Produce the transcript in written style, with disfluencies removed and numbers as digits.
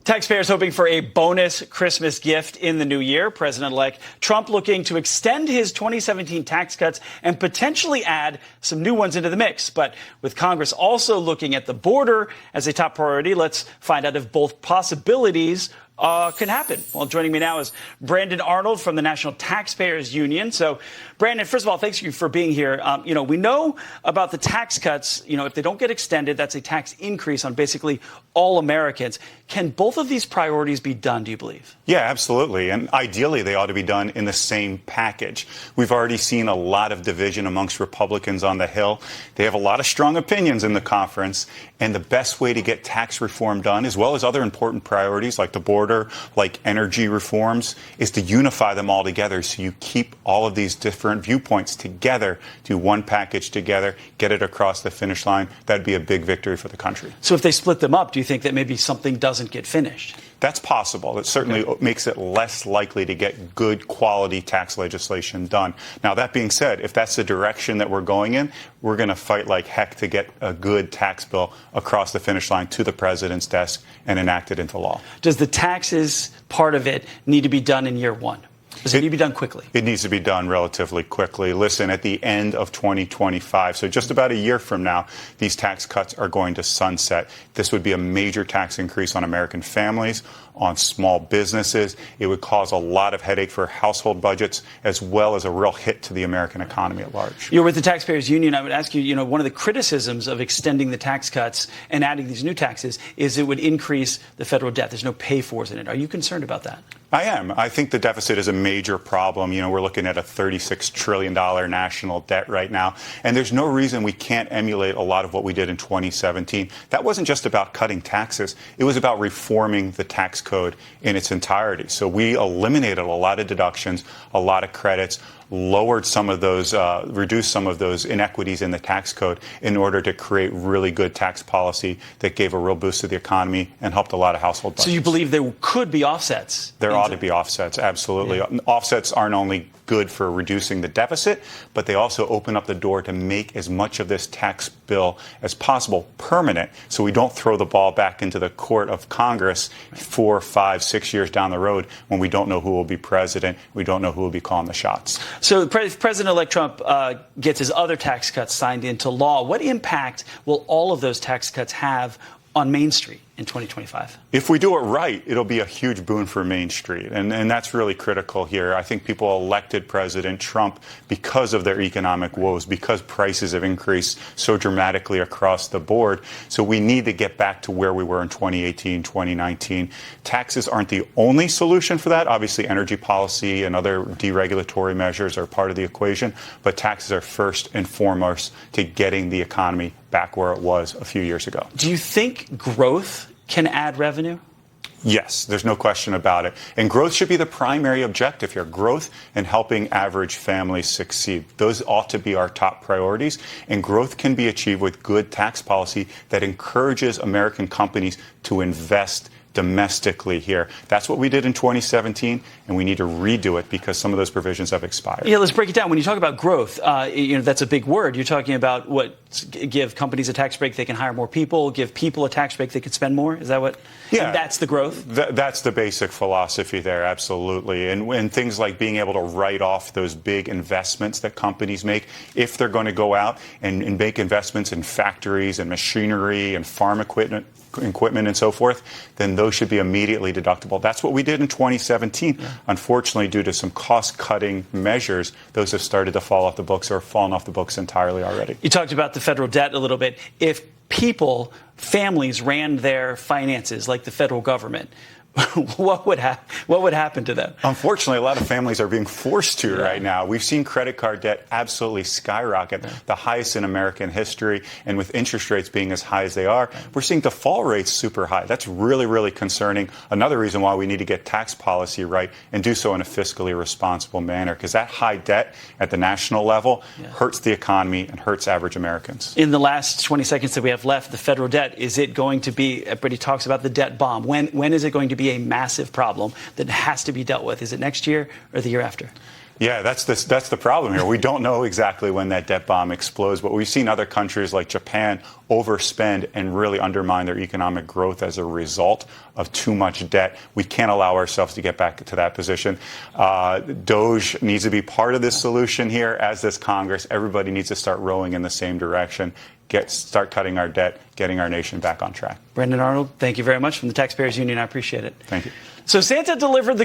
Taxpayers hoping for a bonus Christmas gift in the new year. President-elect Trump looking to extend his 2017 tax cuts and potentially add some new ones into the mix. But with Congress also looking at the border as a top priority, let's find out if both possibilities can happen. Well, joining me now is Brandon Arnold from the National Taxpayers Union. So, Brandon, first of all, thanks for being here. We know about the tax cuts. If they don't get extended, that's a tax increase on basically all Americans. Can both of these priorities be done, do you believe? Yeah, absolutely. And ideally, they ought to be done in the same package. We've already seen a lot of division amongst Republicans on the Hill. They have a lot of strong opinions in the conference. And the best way to get tax reform done, as well as other important priorities like the border, like energy reforms, is to unify them all together so you keep all of these different viewpoints together, do one package together, get it across the finish line. That'd be a big victory for the country. So if they split them up, do you think that maybe something doesn't get finished? That's possible. It certainly makes it less likely to get good quality tax legislation done. Now, that being said, if that's the direction that we're going in, we're going to fight like heck to get a good tax bill across the finish line to the president's desk and enacted into law. Does the taxes part of it need to be done in year one? Does it need to be done quickly? It needs to be done relatively quickly. Listen, at the end of 2025, so just about a year from now, these tax cuts are going to sunset. This would be a major tax increase on American families, on small businesses. It would cause a lot of headache for household budgets, as well as a real hit to the American economy at large. You're with the Taxpayers Union. I would ask you, one of the criticisms of extending the tax cuts and adding these new taxes is it would increase the federal debt. There's no pay-fors in it. Are you concerned about that? I am. I think the deficit is a major problem. We're looking at a $36 trillion national debt right now. And there's no reason we can't emulate a lot of what we did in 2017. That wasn't just about cutting taxes. It was about reforming the tax code in its entirety. So we eliminated a lot of deductions, a lot of credits, lowered some of those, reduced some of those inequities in the tax code in order to create really good tax policy that gave a real boost to the economy and helped a lot of household budgets. So you believe there could be offsets? There ought to be offsets, absolutely. Yeah. Offsets aren't only good for reducing the deficit, but they also open up the door to make as much of this tax bill as possible permanent, so we don't throw the ball back into the court of Congress 4, 5, 6 years down the road when we don't know who will be president, we don't know who will be calling the shots. So President-elect Trump gets his other tax cuts signed into law. What impact will all of those tax cuts have on Main Street in 2025? If we do it right, it'll be a huge boon for Main Street. And that's really critical here. I think people elected President Trump because of their economic woes, because prices have increased so dramatically across the board. So we need to get back to where we were in 2018, 2019. Taxes aren't the only solution for that. Obviously, energy policy and other deregulatory measures are part of the equation. But taxes are first and foremost to getting the economy back where it was a few years ago. Do you think growth can add revenue? Yes, there's no question about it. And growth should be the primary objective here. Growth and helping average families succeed. Those ought to be our top priorities. And growth can be achieved with good tax policy that encourages American companies to invest domestically here. That's what we did in 2017, and we need to redo it because some of those provisions have expired. Yeah, let's break it down. When you talk about growth, that's a big word. You're talking about give companies a tax break, they can hire more people, give people a tax break, they can spend more. Is that what? Yeah. And that's the growth? That's the basic philosophy there, absolutely. And things like being able to write off those big investments that companies make, if they're going to go out and make investments in factories and machinery and farm equipment and so forth, then those should be immediately deductible. That's what we did in 2017. Yeah. Unfortunately, due to some cost-cutting measures, those have started to fall off the books or fallen off the books entirely already. You talked about the federal debt a little bit. If families ran their finances like the federal government, what would happen to them? Unfortunately, a lot of families are being forced to right now. We've seen credit card debt absolutely skyrocket, the highest in American history. And with interest rates being as high as they are, we're seeing default rates super high. That's really, really concerning. Another reason why we need to get tax policy right and do so in a fiscally responsible manner, because that high debt at the national level hurts the economy and hurts average Americans. In the last 20 seconds that we have left, the federal debt, is it going to be, everybody talks about the debt bomb. When is it going to be a massive problem that has to be dealt with? Is it next year or the year after? Yeah, that's the problem here. We don't know exactly when that debt bomb explodes, but we've seen other countries like Japan overspend and really undermine their economic growth as a result of too much debt. We can't allow ourselves to get back to that position. DOGE needs to be part of this solution here, as does Congress. Everybody needs to start rowing in the same direction. Start cutting our debt, getting our nation back on track. Brendan Arnold, thank you very much from the Taxpayers Union. I appreciate it. Thank you. So Santa delivered the